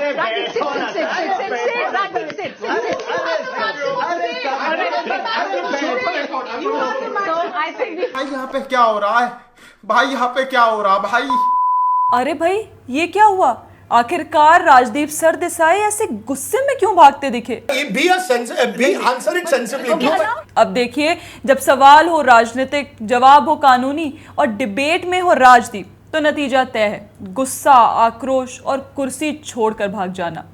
भाई यहाँ पे क्या हो रहा है? भाई यहाँ पे क्या हो रहा भाई? अरे भाई ये क्या हुआ? आखिरकार राजदीप सरदेसाई ऐसे गुस्से में क्यों भागते दिखे? अब देखिए, जब सवाल हो राजनीतिक, जवाब हो कानूनी और डिबेट में हो राजदीप, तो नतीजा तय है, गुस्सा, आक्रोश और कुर्सी छोड़कर भाग जाना।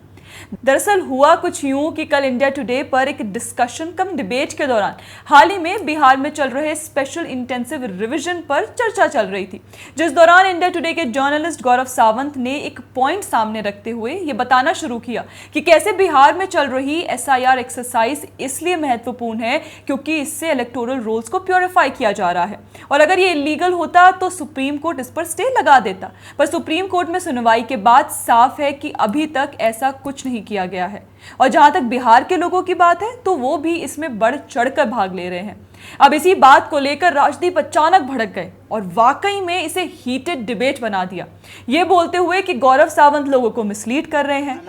दरअसल हुआ कुछ यूं कि कल इंडिया टुडे पर एक डिस्कशन कम डिबेट के दौरान हाल ही में बिहार में चल रहे स्पेशल इंटेंसिव रिवीजन पर चर्चा चल रही थी, जिस दौरान इंडिया टुडे के जर्नलिस्ट गौरव सावंत ने एक पॉइंट सामने रखते हुए ये बताना शुरू किया कि कैसे बिहार में चल रही एसआईआर एक्सरसाइज इसलिए महत्वपूर्ण है क्योंकि इससे इलेक्टोरल रोल्स को प्योरीफाई किया जा रहा है, और अगर ये इलीगल होता तो सुप्रीम कोर्ट इस पर स्टे लगा देता। पर सुप्रीम कोर्ट में सुनवाई के बाद साफ है कि अभी तक ऐसा कुछ नहीं किया गया है, और जहां तक बिहार के लोगों की बात है तो वो भी इसमें बढ़ चढ़कर भाग ले रहे हैं। अब इसी बात को लेकर राजदीप अचानक भड़क गए और वाकई में इसे हीटेड डिबेट बना दिया, ये बोलते हुए कि गौरव सावंत लोगों को मिसलीड कर रहे हैं।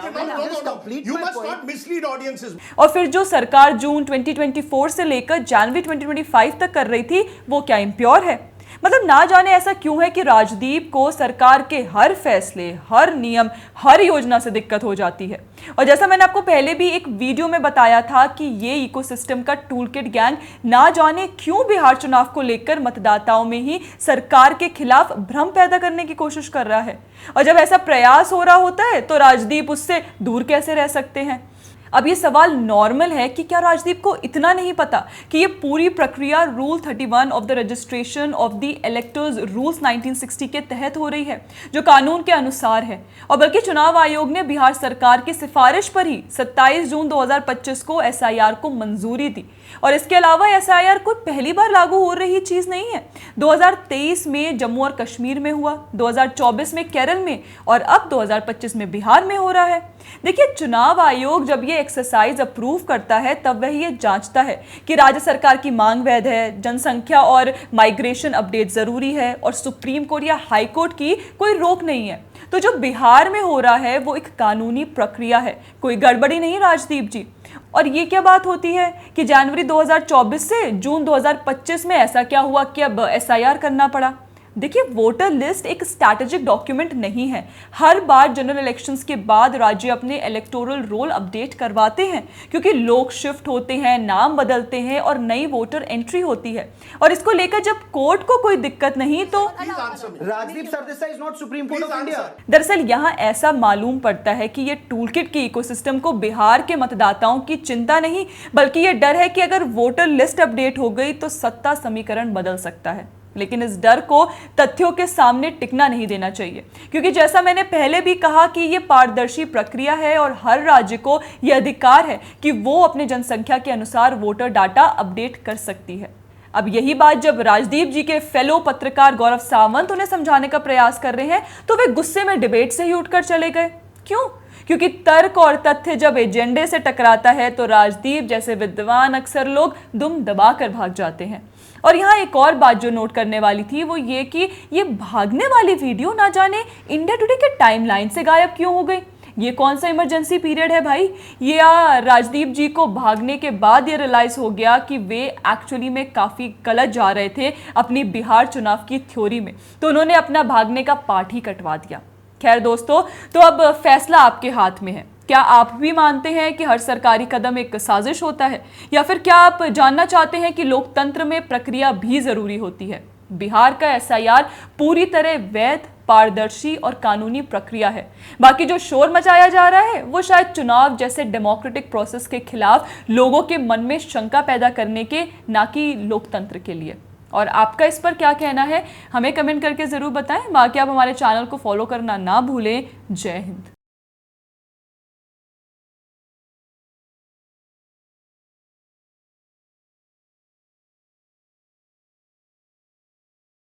और फिर जो सरकार जून 2024 से लेकर जनवरी 2025 तक कर रही थी वो क्या इम्प्योर है? मतलब ना जाने ऐसा क्यों है कि राजदीप को सरकार के हर फैसले, हर नियम, हर योजना से दिक्कत हो जाती है। और जैसा मैंने आपको पहले भी एक वीडियो में बताया था कि ये इकोसिस्टम का टूलकिट गैंग ना जाने क्यों बिहार चुनाव को लेकर मतदाताओं में ही सरकार के खिलाफ भ्रम पैदा करने की कोशिश कर रहा है, और जब ऐसा प्रयास हो रहा होता है तो राजदीप उससे दूर कैसे रह सकते हैं? अब ये सवाल नॉर्मल है कि क्या राजदीप को इतना नहीं पता कि ये पूरी प्रक्रिया rule 31 of the registration of the electors rules 1960 के तहत हो रही है, जो कानून के अनुसार है, और बल्कि चुनाव आयोग ने बिहार सरकार की सिफारिश पर ही 27 जून 2025 को एसआईआर को मंजूरी दी। और इसके अलावा एसआईआर कोई पहली बार लागू हो रही चीज नहीं है। 2023 में जम्मू और कश्मीर में हुआ, 2024 में केरल में, और अब 2025 में बिहार में हो रहा है। देखिए, चुनाव आयोग जब ये एक्सरसाइज अप्रूव करता है तब वह ये जांचता है कि राज्य सरकार की मांग वैध है, जनसंख्या और माइग्रेशन अपडेट जरूरी है, और सुप्रीम कोर्ट या हाई कोर्ट की कोई रोक नहीं है। तो जो बिहार में हो रहा है वो एक कानूनी प्रक्रिया है, कोई गड़बड़ी नहीं राजदीप जी। और ये क्या बात होती है कि जनवरी 2024 से जून 2025 में ऐसा क्या हुआ कि अब एसआईआर करना पड़ा? देखिए, वोटर लिस्ट एक स्ट्रैटेजिक डॉक्यूमेंट नहीं है। हर बार जनरल इलेक्शंस के बाद राज्य अपने इलेक्टोरल रोल अपडेट करवाते हैं, क्योंकि लोग शिफ्ट होते हैं, नाम बदलते हैं और नई वोटर एंट्री होती है। और इसको लेकर जब कोर्ट को कोई दिक्कत नहीं तो Rajdeep Sardesai is not supreme court of India. दरअसल यहाँ ऐसा मालूम पड़ता है कि ये टूलकिट के इकोसिस्टम को बिहार के मतदाताओं की चिंता नहीं, बल्कि ये डर है कि अगर वोटर लिस्ट अपडेट हो गई तो सत्ता समीकरण बदल सकता है। लेकिन इस डर को तथ्यों के सामने टिकना नहीं देना चाहिए, क्योंकि जैसा मैंने पहले भी कहा कि ये पारदर्शी प्रक्रिया है और हर राज्य को यह अधिकार है कि वो अपने जनसंख्या के अनुसार वोटर डाटा अपडेट कर सकती है। अब यही बात जब राजदीप जी के फेलो पत्रकार गौरव सावंत उन्हें समझाने का प्रयास कर रहे हैं तो वे गुस्से में डिबेट से ही उठकर चले गए। क्यों? क्योंकि तर्क और तथ्य जब एजेंडे से टकराता है तो राजदीप जैसे विद्वान अक्सर लोग दुम दबाकर भाग जाते हैं। और यहाँ एक और बात जो नोट करने वाली थी वो ये कि ये भागने वाली वीडियो ना जाने इंडिया टुडे के टाइमलाइन से गायब क्यों हो गई। ये कौन सा इमरजेंसी पीरियड है भाई? ये राजदीप जी को भागने के बाद ये रियलाइज हो गया कि वे एक्चुअली में काफ़ी गलत जा रहे थे अपनी बिहार चुनाव की थ्योरी में, तो उन्होंने अपना भागने का पाठ ही कटवा दिया। खैर दोस्तों, तो अब फैसला आपके हाथ में है। क्या आप भी मानते हैं कि हर सरकारी कदम एक साजिश होता है, या फिर क्या आप जानना चाहते हैं कि लोकतंत्र में प्रक्रिया भी जरूरी होती है? बिहार का एसआईआर पूरी तरह वैध, पारदर्शी और कानूनी प्रक्रिया है। बाकी जो शोर मचाया जा रहा है वो शायद चुनाव जैसे डेमोक्रेटिक प्रोसेस के खिलाफ लोगों के मन में शंका पैदा करने के, ना कि लोकतंत्र के लिए। और आपका इस पर क्या कहना है हमें कमेंट करके जरूर बताएं। बाकी आप हमारे चैनल को फॉलो करना ना भूलें। जय हिंद।